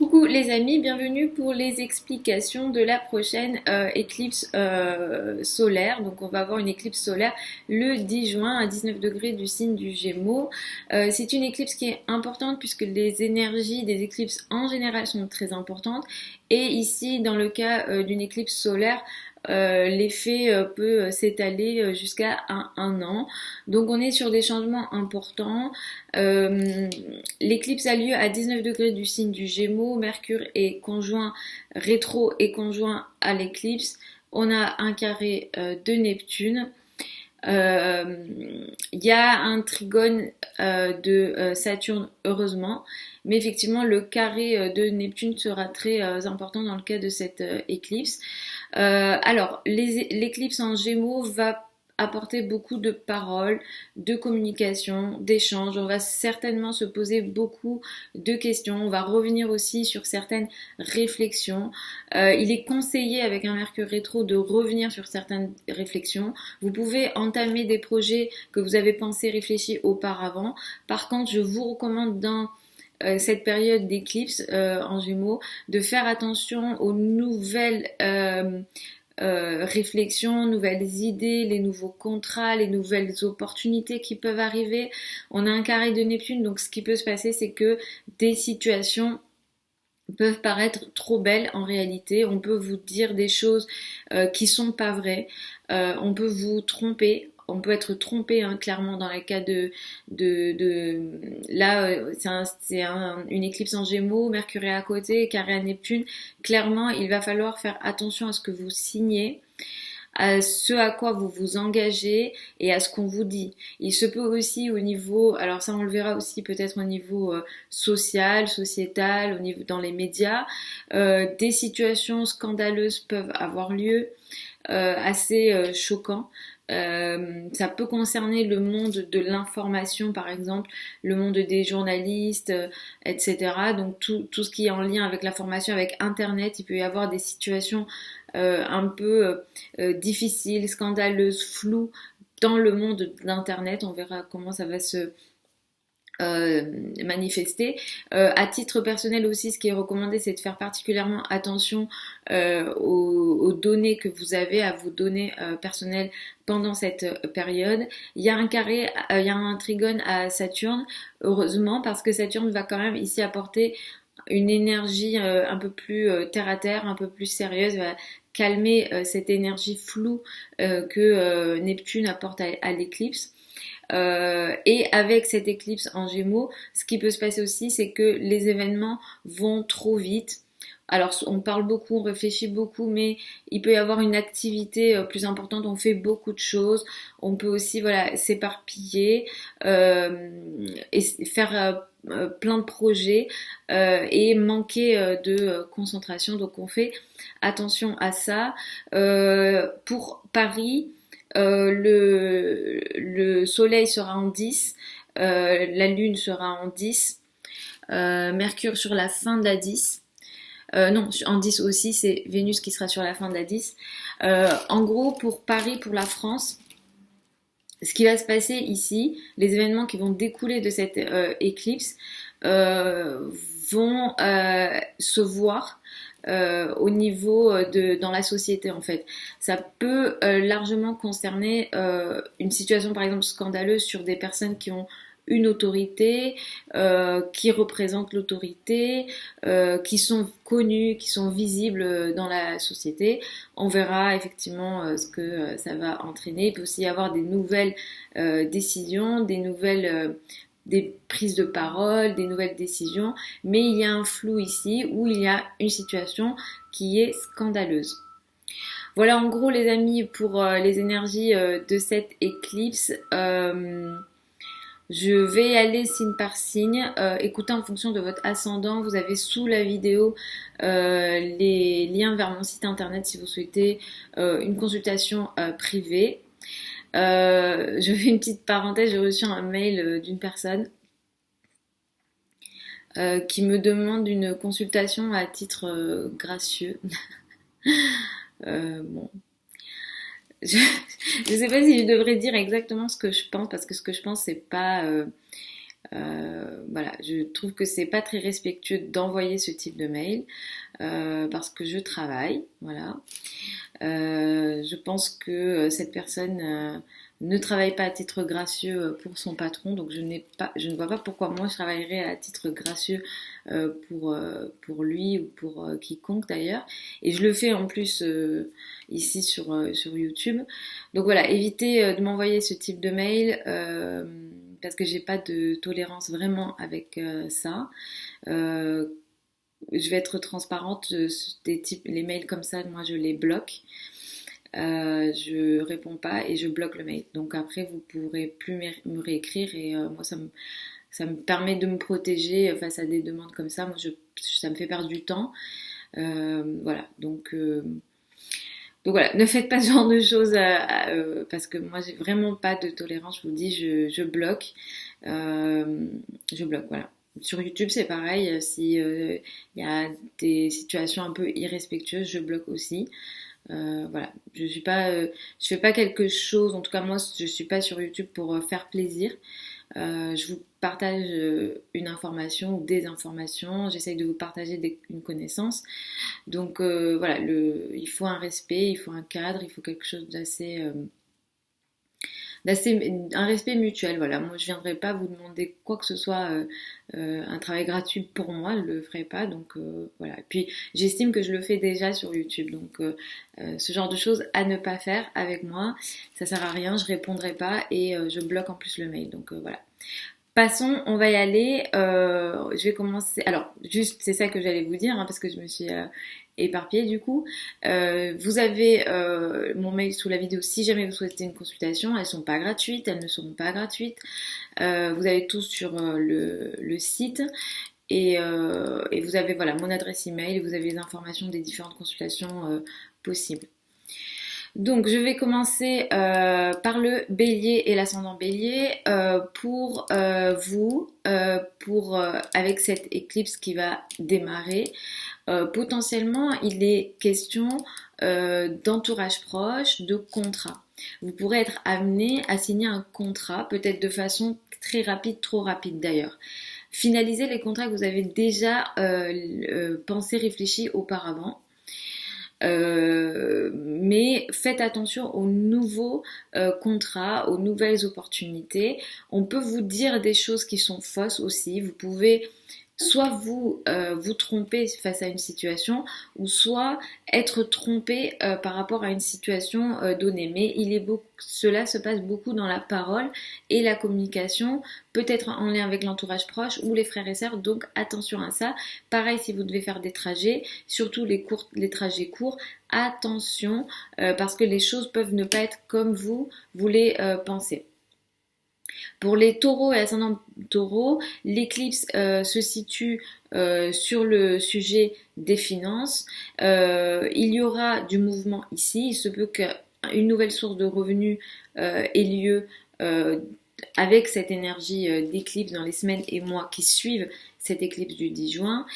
Coucou les amis, bienvenue pour les explications de la prochaine éclipse solaire. Donc on va avoir une éclipse solaire le 10 juin à 19 degrés du signe du Gémeaux. C'est une éclipse qui est importante puisque les énergies des éclipses en général sont très importantes. Et ici, dans le cas d'une éclipse solaire, l'effet peut s'étaler jusqu'à un an. Donc on est sur des changements importants. Euh, L'éclipse a lieu à 19 degrés du signe du Gémeaux. Mercure est conjoint, rétro et conjoint à l'éclipse. On a un carré de Neptune. Il y a un trigone de Saturne, heureusement, mais effectivement le carré de Neptune sera très important dans le cas de cette éclipse. Alors, l'éclipse en Gémeaux va apporter beaucoup de paroles, de communication, d'échanges. On va certainement se poser beaucoup de questions. On va revenir aussi sur certaines réflexions. Il est conseillé avec un Mercure rétro de revenir sur certaines réflexions. Vous pouvez entamer des projets que vous avez pensé, réfléchi auparavant. Par contre, je vous recommande dans cette période d'éclipse en Gémeaux, de faire attention aux nouvelles réflexions, nouvelles idées, les nouveaux contrats, les nouvelles opportunités qui peuvent arriver. On a un carré de Neptune, donc ce qui peut se passer, c'est que des situations peuvent paraître trop belles en réalité. On peut vous dire des choses qui sont pas vraies. On peut vous tromper. On peut être trompé, hein, clairement, dans le cas là, une éclipse en Gémeaux, Mercure est à côté, carré à Neptune. Clairement, il va falloir faire attention à ce que vous signez, à ce à quoi vous vous engagez et à ce qu'on vous dit. Il se peut aussi au niveau, alors ça on le verra aussi peut-être au niveau social, sociétal, au niveau dans les médias, des situations scandaleuses peuvent avoir lieu, assez choquants. Ça peut concerner le monde de l'information, par exemple, le monde des journalistes, etc. Donc tout ce qui est en lien avec la formation, avec Internet, il peut y avoir des situations un peu difficiles, scandaleuses, floues dans le monde d'Internet. On verra comment ça va se manifester. À titre personnel aussi, ce qui est recommandé, c'est de faire particulièrement attention aux données que vous avez, à vos données personnelles pendant cette période. Il y a un carré, il y a un trigone à Saturne, heureusement, parce que Saturne va quand même ici apporter une énergie un peu plus terre à terre, un peu plus sérieuse, va calmer cette énergie floue que Neptune apporte à l'éclipse. Et avec cette éclipse en Gémeaux, ce qui peut se passer aussi, c'est que les événements vont trop vite. Alors, on parle beaucoup, on réfléchit beaucoup, mais il peut y avoir une activité plus importante. On fait beaucoup de choses. On peut aussi, voilà, s'éparpiller et faire plein de projets et manquer de concentration. Donc, on fait attention à ça. Pour Paris, le soleil sera en 10, la lune sera en 10, Mercure sur la fin de la 10. Non, en 10 aussi, c'est Vénus qui sera sur la fin de la 10. En gros, pour Paris, pour la France, ce qui va se passer ici, les événements qui vont découler de cette éclipse vont se voir au niveau dans la société en fait. Ça peut largement concerner une situation par exemple scandaleuse sur des personnes qui ont une autorité, qui représentent l'autorité, qui sont connues, qui sont visibles dans la société. On verra effectivement ce que ça va entraîner. Il peut aussi y avoir des nouvelles décisions, des prises de parole, des nouvelles décisions, mais il y a un flou ici où il y a une situation qui est scandaleuse. Voilà en gros les amis pour les énergies de cette éclipse. Je vais y aller signe par signe. Écoutez en fonction de votre ascendant. Vous avez sous la vidéo les liens vers mon site internet si vous souhaitez une consultation privée. Je fais une petite parenthèse, j'ai reçu un mail d'une personne qui me demande une consultation à titre gracieux. Bon, je ne sais pas si je devrais dire exactement ce que je pense parce que ce que je pense c'est pas Voilà, je trouve que c'est pas très respectueux d'envoyer ce type de mail parce que je travaille, voilà. Je pense que cette personne ne travaille pas à titre gracieux pour son patron, donc je ne vois pas pourquoi moi je travaillerais à titre gracieux pour lui ou pour quiconque d'ailleurs. Et je le fais en plus ici sur YouTube. Donc voilà, évitez de m'envoyer ce type de mail parce que j'ai pas de tolérance vraiment avec ça. Euh, je vais être transparente, les mails comme ça, moi je les bloque. Je réponds pas et je bloque le mail. Donc après, vous pourrez plus me réécrire et moi, ça me permet de me protéger face à des demandes comme ça. Moi, ça me fait perdre du temps. Voilà, donc voilà, ne faites pas ce genre de choses parce que moi, j'ai vraiment pas de tolérance. Je vous dis, je bloque. Je bloque, voilà. Sur YouTube, c'est pareil. Si y a des situations un peu irrespectueuses, je bloque aussi. Voilà, je fais pas quelque chose. En tout cas, moi, je suis pas sur YouTube pour faire plaisir. Je vous partage une information ou des informations. J'essaye de vous partager une connaissance. Donc voilà, il faut un respect, il faut un cadre, il faut quelque chose un respect mutuel. Voilà, moi je viendrai pas vous demander quoi que ce soit, un travail gratuit pour moi, je le ferai pas. Donc voilà. Et puis j'estime que je le fais déjà sur YouTube. Donc ce genre de choses à ne pas faire avec moi, ça sert à rien, je répondrai pas et je bloque en plus le mail. Donc voilà. Passons, on va y aller. Je vais commencer. Alors, juste, c'est ça que j'allais vous dire, hein, parce que je me suis éparpillée du coup. Vous avez mon mail sous la vidéo si jamais vous souhaitez une consultation. Elles sont pas gratuites, elles ne seront pas gratuites. Vous avez tout sur le site. Et vous avez voilà mon adresse email, vous avez les informations des différentes consultations possibles. Donc, je vais commencer par le bélier et l'ascendant bélier pour vous, avec cette éclipse qui va démarrer. Potentiellement, il est question d'entourage proche, de contrat. Vous pourrez être amené à signer un contrat, peut-être de façon très rapide, trop rapide d'ailleurs. Finalisez les contrats que vous avez déjà pensé, réfléchi auparavant. Mais faites attention aux nouveaux contrats, aux nouvelles opportunités. On peut vous dire des choses qui sont fausses aussi. Vous pouvez soit vous tromper face à une situation ou soit être trompé par rapport à une situation donnée. Mais cela se passe beaucoup dans la parole et la communication, peut-être en lien avec l'entourage proche ou les frères et sœurs, donc attention à ça. Pareil si vous devez faire des trajets, surtout les trajets courts, attention parce que les choses peuvent ne pas être comme vous les pensez. Pour les taureaux et ascendants taureaux, l'éclipse se situe sur le sujet des finances. Il y aura du mouvement ici. Il se peut qu'une nouvelle source de revenus ait lieu avec cette énergie d'éclipse dans les semaines et mois qui suivent cette éclipse du 10 juin.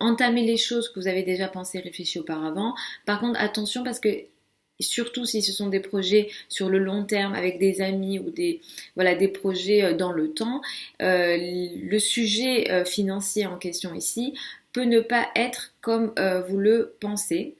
Entamez les choses que vous avez déjà pensé, réfléchi auparavant. Par contre, attention parce que surtout si ce sont des projets sur le long terme avec des amis ou des projets dans le temps, le sujet financier en question ici peut ne pas être comme vous le pensez.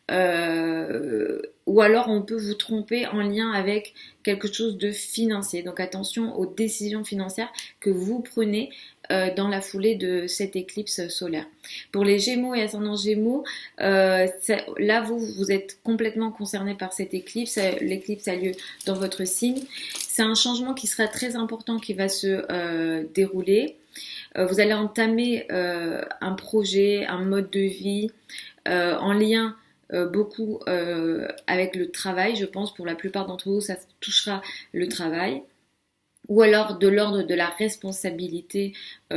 Ou alors on peut vous tromper en lien avec quelque chose de financier. Donc attention aux décisions financières que vous prenez dans la foulée de cette éclipse solaire. Pour les Gémeaux et ascendants Gémeaux, là vous êtes complètement concerné par cette éclipse. L'éclipse a lieu dans votre signe. C'est un changement qui sera très important qui va se dérouler. Vous allez entamer un projet, un mode de vie en lien beaucoup avec le travail, je pense. Pour la plupart d'entre vous, ça touchera le travail. Ou alors de l'ordre de la responsabilité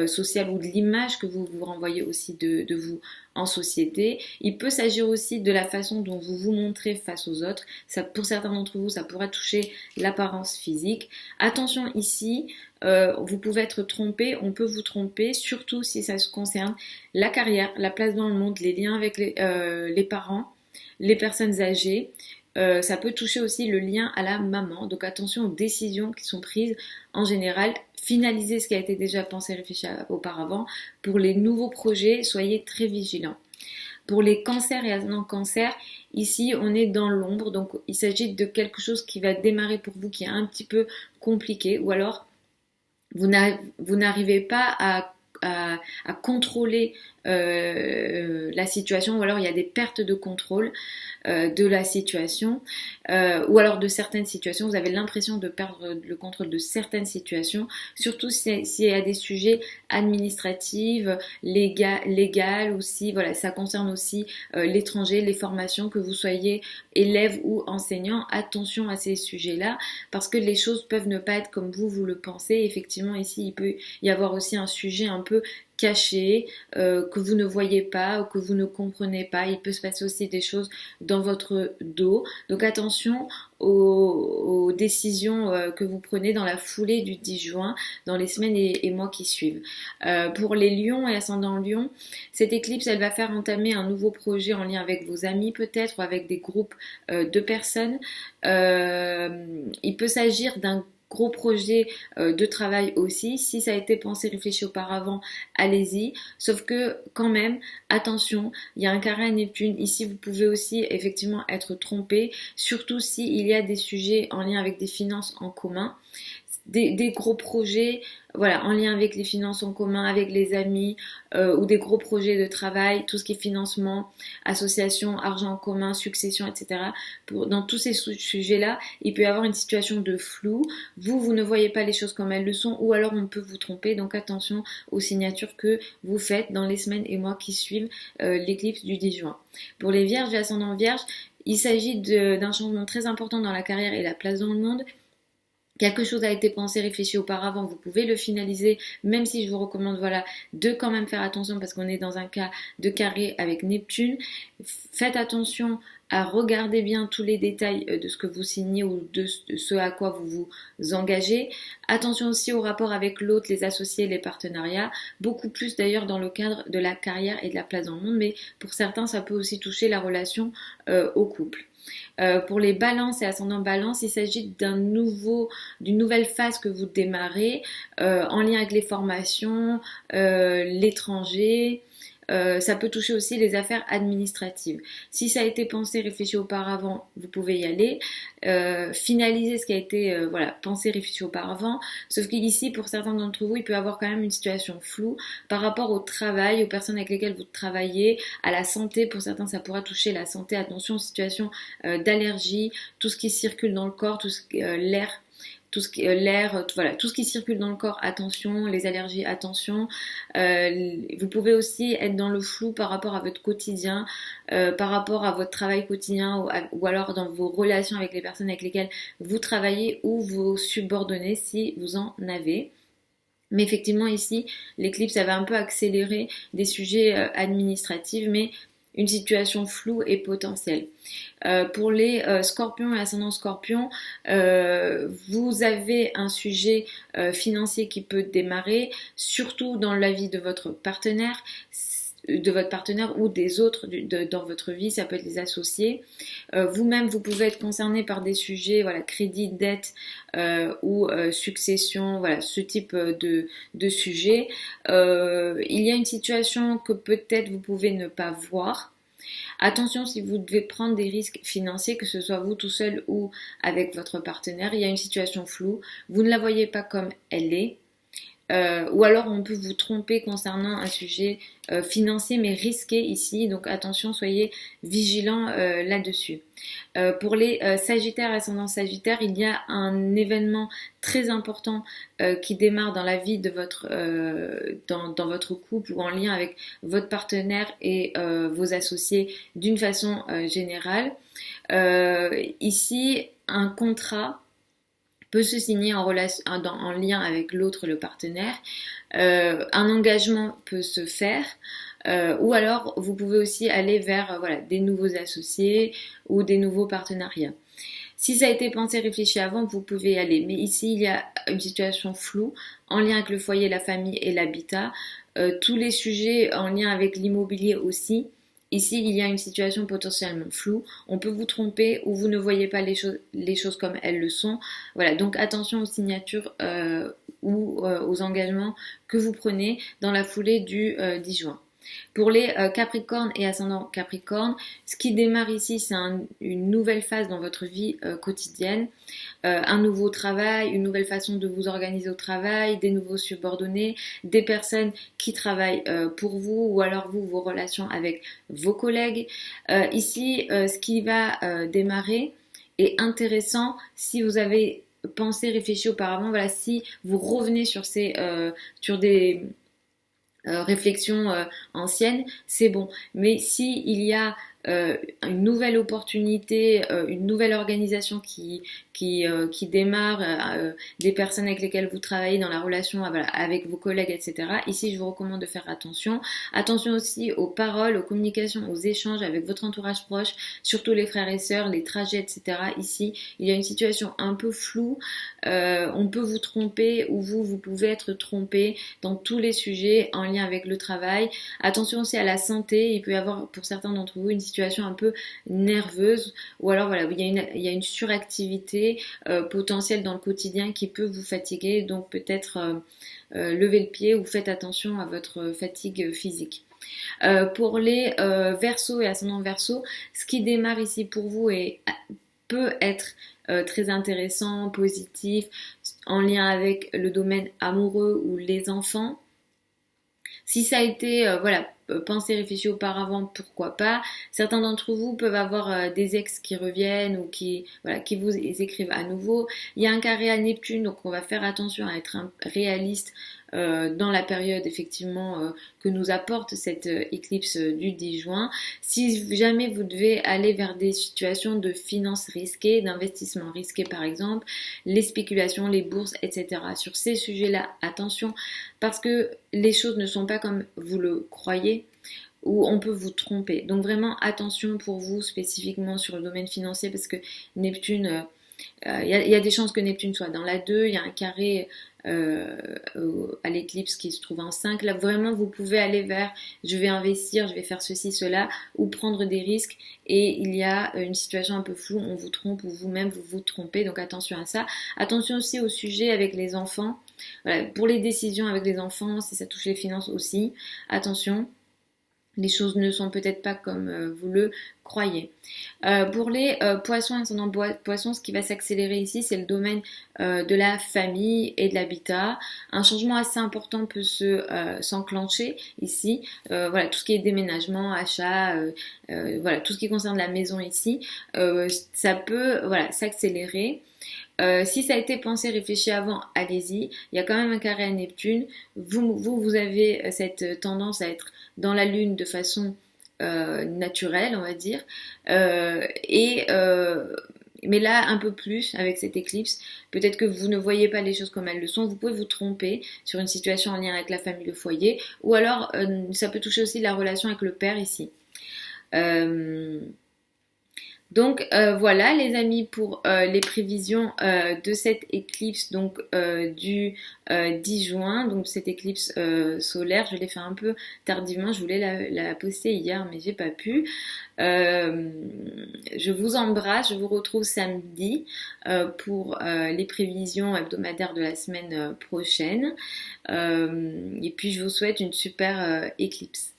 sociale ou de l'image que vous vous renvoyez aussi de vous en société. Il peut s'agir aussi de la façon dont vous vous montrez face aux autres. Ça, pour certains d'entre vous, ça pourra toucher l'apparence physique. Attention ici, vous pouvez être trompé, on peut vous tromper, surtout si ça se concerne la carrière, la place dans le monde, les liens avec les parents, les personnes âgées. ça peut toucher aussi le lien à la maman. Donc attention aux décisions qui sont prises en général. Finalisez ce qui a été déjà pensé, réfléchi auparavant. Pour les nouveaux projets, soyez très vigilants. Pour les cancers et ascendant cancer, ici on est dans l'ombre, donc il s'agit de quelque chose qui va démarrer pour vous qui est un petit peu compliqué, ou alors vous n'arrivez pas à contrôler la situation, ou alors il y a des pertes de contrôle de la situation, ou alors de certaines situations, vous avez l'impression de perdre le contrôle de certaines situations, surtout s'il y a des sujets administratifs, légal aussi, voilà, ça concerne aussi l'étranger, les formations, que vous soyez élève ou enseignant, attention à ces sujets-là, parce que les choses peuvent ne pas être comme vous le pensez. Effectivement, ici, il peut y avoir aussi un sujet un peu caché, que vous ne voyez pas ou que vous ne comprenez pas. Il peut se passer aussi des choses dans votre dos. Donc attention aux décisions que vous prenez dans la foulée du 10 juin, dans les semaines et mois qui suivent. Pour les lions et ascendants lions, cette éclipse, elle va faire entamer un nouveau projet en lien avec vos amis peut-être, ou avec des groupes de personnes. Il peut s'agir d'un gros projet de travail aussi. Si ça a été pensé, réfléchi auparavant, allez-y. Sauf que quand même, attention, il y a un carré à Neptune. Ici, vous pouvez aussi effectivement être trompé, surtout s'il y a des sujets en lien avec des finances en commun. Des gros projets, voilà, en lien avec les finances en commun, avec les amis, ou des gros projets de travail, tout ce qui est financement, association, argent en commun, succession, etc. Dans tous ces sujets-là, il peut y avoir une situation de flou. Vous ne voyez pas les choses comme elles le sont, ou alors on peut vous tromper. Donc attention aux signatures que vous faites dans les semaines et mois qui suivent l'éclipse du 10 juin. Pour les vierges et ascendants vierges, il s'agit d'un changement très important dans la carrière et la place dans le monde. Quelque chose a été pensé, réfléchi auparavant, vous pouvez le finaliser, même si je vous recommande, voilà, de quand même faire attention parce qu'on est dans un cas de carré avec Neptune. Faites attention à regarder bien tous les détails de ce que vous signez ou de ce à quoi vous vous engagez. Attention aussi au rapport avec l'autre, les associés, les partenariats, beaucoup plus d'ailleurs dans le cadre de la carrière et de la place dans le monde, mais pour certains, ça peut aussi toucher la relation au couple. Pour les balances et ascendants balance, il s'agit d'une nouvelle phase que vous démarrez en lien avec les formations, l'étranger. Ça peut toucher aussi les affaires administratives. Si ça a été pensé, réfléchi auparavant, vous pouvez y aller. Finaliser ce qui a été pensé, réfléchi auparavant. Sauf qu'ici, pour certains d'entre vous, il peut y avoir quand même une situation floue par rapport au travail, aux personnes avec lesquelles vous travaillez, à la santé. Pour certains, ça pourra toucher la santé. Attention aux situations d'allergie, tout ce qui circule dans le corps, tout ce qui l'air. Tout ce qui l'air, voilà, tout ce qui circule dans le corps, attention, les allergies, attention. Vous pouvez aussi être dans le flou par rapport à votre quotidien, par rapport à votre travail quotidien ou alors dans vos relations avec les personnes avec lesquelles vous travaillez ou vos subordonnés si vous en avez. Mais effectivement ici, l'éclipse, ça va un peu accélérer des sujets administratifs, mais une situation floue et potentielle. Pour les scorpions et ascendants scorpions, vous avez un sujet financier qui peut démarrer, surtout dans la vie de votre partenaire ou des autres dans votre vie, ça peut être les associés. Vous-même, vous pouvez être concerné par des sujets, voilà, crédit, dette ou succession, voilà, ce type de sujet. Il y a une situation que peut-être vous pouvez ne pas voir. Attention si vous devez prendre des risques financiers, que ce soit vous tout seul ou avec votre partenaire, il y a une situation floue, vous ne la voyez pas comme elle est. Ou alors on peut vous tromper concernant un sujet financier mais risqué ici, donc attention, soyez vigilants là-dessus. Pour les Sagittaires, ascendant Sagittaire, il y a un événement très important qui démarre dans la vie de dans votre couple ou en lien avec votre partenaire et vos associés d'une façon générale. Ici, un contrat peut se signer en lien avec l'autre, le partenaire. Un engagement peut se faire. Ou alors, vous pouvez aussi aller vers des nouveaux associés ou des nouveaux partenariats. Si ça a été pensé, réfléchi avant, vous pouvez y aller. Mais ici, il y a une situation floue en lien avec le foyer, la famille et l'habitat. Tous les sujets en lien avec l'immobilier aussi. Ici, il y a une situation potentiellement floue. On peut vous tromper ou vous ne voyez pas les choses comme elles le sont. Voilà, donc attention aux signatures ou aux engagements que vous prenez dans la foulée du 10 juin. Pour les Capricornes et ascendants Capricorne, ce qui démarre ici, c'est une nouvelle phase dans votre vie quotidienne, un nouveau travail, une nouvelle façon de vous organiser au travail, des nouveaux subordonnés, des personnes qui travaillent pour vous ou alors vous, vos relations avec vos collègues. Ici, ce qui va démarrer est intéressant si vous avez pensé, réfléchi auparavant, voilà, si vous revenez sur des réflexion ancienne, c'est bon. Mais si il y a une nouvelle opportunité, une nouvelle organisation qui démarre, des personnes avec lesquelles vous travaillez dans la relation voilà, avec vos collègues, etc. Ici, je vous recommande de faire attention. Attention aussi aux paroles, aux communications, aux échanges avec votre entourage proche, surtout les frères et sœurs, les trajets, etc. Ici, il y a une situation un peu floue. On peut vous tromper ou vous pouvez être trompé dans tous les sujets en lien avec le travail. Attention aussi à la santé. Il peut y avoir pour certains d'entre vous une situation un peu nerveuse ou alors voilà, il y a une suractivité potentielle dans le quotidien qui peut vous fatiguer. Donc peut-être levez le pied ou faites attention à votre fatigue physique. Pour les Verseaux et ascendants Verseaux, ce qui démarre ici pour vous peut être très intéressant, positif, en lien avec le domaine amoureux ou les enfants. Si ça a été voilà, pensé, réfléchi auparavant, pourquoi pas. Certains d'entre vous peuvent avoir des ex qui reviennent ou qui vous écrivent à nouveau. Il y a un carré à Neptune, donc on va faire attention à être réaliste dans la période effectivement que nous apporte cette éclipse du 10 juin. Si jamais vous devez aller vers des situations de finances risquées, d'investissement risqué par exemple, les spéculations, les bourses, etc. Sur ces sujets-là, attention, parce que les choses ne sont pas comme vous le croyez ou on peut vous tromper. Donc vraiment attention pour vous spécifiquement sur le domaine financier parce que Neptune, il y a des chances que Neptune soit dans la 2, il y a un carré à l'éclipse qui se trouve en 5. Là vraiment vous pouvez aller vers je vais investir, je vais faire ceci, cela ou prendre des risques et il y a une situation un peu floue, on vous trompe ou vous-même vous vous trompez, donc attention à ça. Attention aussi au sujet avec les enfants. Voilà, pour les décisions avec les enfants, si ça touche les finances aussi, attention. Les choses ne sont peut-être pas comme vous le croyez. Pour les poissons, ascendant poissons, ce qui va s'accélérer ici, c'est le domaine de la famille et de l'habitat. Un changement assez important peut s'enclencher ici. Voilà, tout ce qui est déménagement, achat, voilà, tout ce qui concerne la maison ici, ça peut voilà, s'accélérer. Si ça a été pensé, réfléchi avant, allez-y. Il y a quand même un carré à Neptune. Vous avez cette tendance à être dans la Lune de façon naturelle, on va dire. Mais là, un peu plus avec cette éclipse, peut-être que vous ne voyez pas les choses comme elles le sont. Vous pouvez vous tromper sur une situation en lien avec la famille, le foyer. Ou alors, ça peut toucher aussi la relation avec le père ici. Donc voilà les amis pour les prévisions de cette éclipse donc du 10 juin, donc cette éclipse solaire. Je l'ai fait un peu tardivement, je voulais la poster hier mais j'ai pas pu. Je vous embrasse, je vous retrouve samedi pour les prévisions hebdomadaires de la semaine prochaine et puis je vous souhaite une super éclipse.